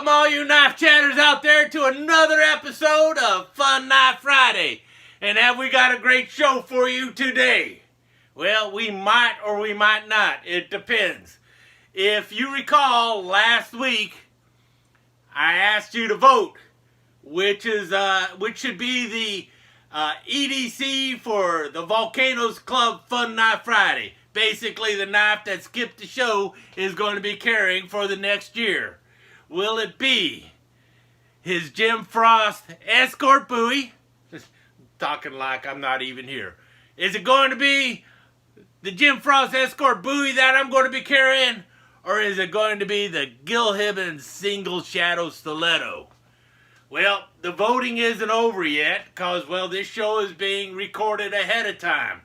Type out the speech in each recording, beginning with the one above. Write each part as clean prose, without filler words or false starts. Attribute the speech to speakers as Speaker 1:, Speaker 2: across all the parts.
Speaker 1: Welcome all you knife chatters out there to another episode of Fun Knife Friday. And have we got a great show for you today? Well, we might or we might not. It depends. If you recall, last week I asked you to vote which should be the EDC for the Volcanoes Club Fun Knife Friday. Basically, the knife that Skip the Show is going to be carrying for the next year. Will it be his Jim Frost Escort Buoy? Talking like I'm not even here. Is it going to be the Jim Frost Escort Buoy that I'm going to be carrying? Or is it going to be the Gil Hibbons Single Shadow Stiletto? Well, the voting isn't over yet because, well, this show is being recorded ahead of time.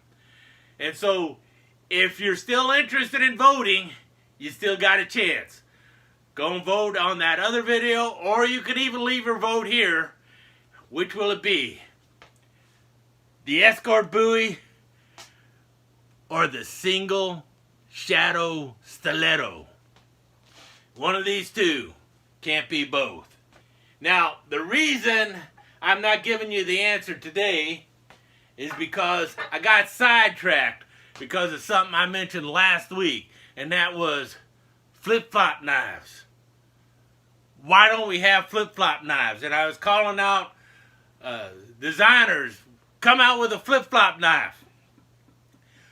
Speaker 1: And so, if you're still interested in voting, you still got a chance. Go and vote on that other video, or you can even leave your vote here. Which will it be? The Escort Buoy or the Single Shadow Stiletto? One of these two. Can't be both. Now, the reason I'm not giving you the answer today is because I got sidetracked because of something I mentioned last week, and that was flip-flop knives. Why don't we have flip-flop knives? And I was calling out designers, come out with a flip-flop knife.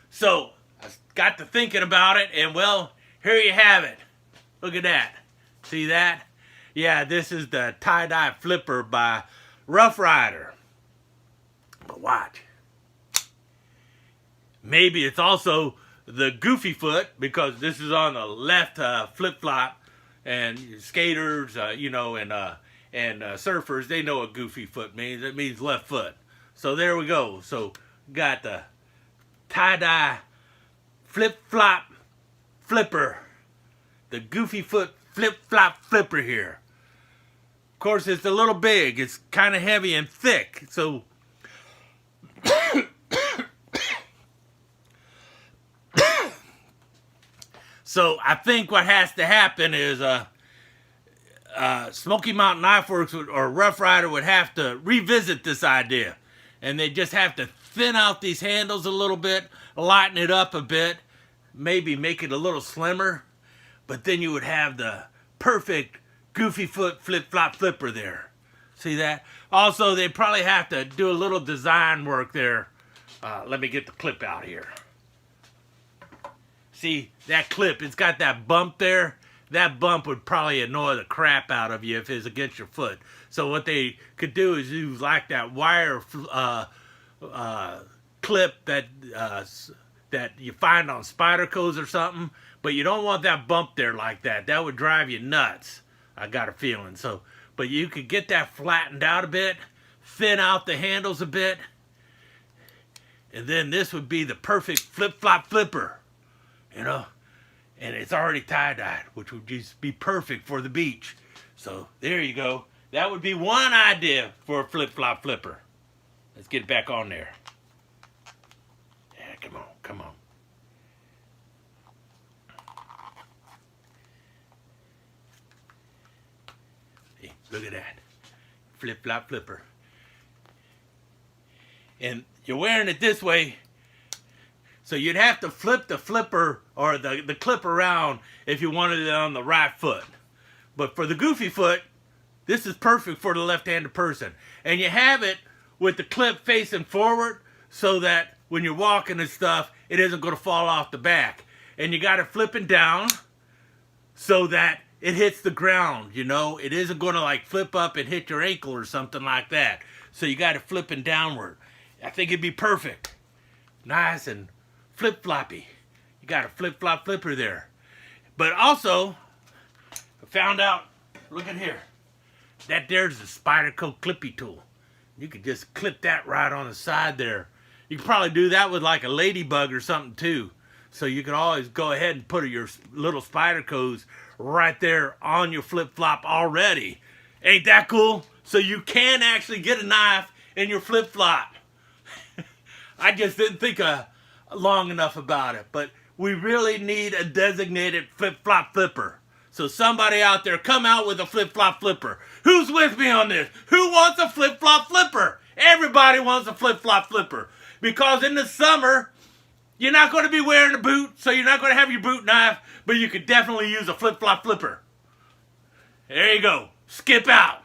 Speaker 1: So I got to thinking about it, and well, here you have it. Look at that. See that? Yeah, this is the tie-dye flipper by Rough Rider. But watch. Maybe it's also the Goofy Foot, because this is on the left flip-flop, and skaters, and surfers, they know what Goofy Foot means. It means left foot. So there we go. So got the tie-dye flip-flop flipper, the Goofy Foot flip-flop flipper here. Of course, it's a little big. It's kind of heavy and thick. So so I think what has to happen is Smoky Mountain Knife Works or Rough Rider would have to revisit this idea. And they just have to thin out these handles a little bit, lighten it up a bit, maybe make it a little slimmer. But then you would have the perfect Goofy Foot flip-flop flipper there. See that? Also, they probably have to do a little design work there. Let me get the clip out here. See, that clip, it's got that bump there. That bump would probably annoy the crap out of you if it's against your foot. So what they could do is use like that wire clip that you find on Spyderco's or something. But you don't want that bump there like that. That would drive you nuts. I got a feeling. So, but you could get that flattened out a bit, thin out the handles a bit, and then this would be the perfect flip-flop flipper, you know. And it's already tie-dyed, which would just be perfect for the beach. So there you go. That would be one idea for a flip-flop flipper. Let's get it back on there. Yeah, come on, come on. See, look at that. Flip-flop flipper. And you're wearing it this way, so you'd have to flip the flipper or the clip around if you wanted it on the right foot. But for the Goofy Foot, this is perfect for the left-handed person. And you have it with the clip facing forward so that when you're walking and stuff, it isn't going to fall off the back. And you got it flipping down so that it hits the ground, you know. It isn't going to like flip up and hit your ankle or something like that. So you got it flipping downward. I think it'd be perfect. Nice and flip-floppy. You got a flip-flop flipper there. But also, I found out, look at here. That there's the Spyderco clippy tool. You could just clip that right on the side there. You could probably do that with like a ladybug or something too. So you can always go ahead and put your little Spydercos right there on your flip-flop already. Ain't that cool? So you can actually get a knife in your flip-flop. I just didn't think long enough about it, but we really need a designated flip-flop flipper. So somebody out there, come out with a flip-flop flipper. Who's with me on this? Who wants a flip-flop flipper? Everybody wants a flip-flop flipper. Because in the summer, you're not going to be wearing a boot, so you're not going to have your boot knife, but you could definitely use a flip-flop flipper. There you go. Skip out.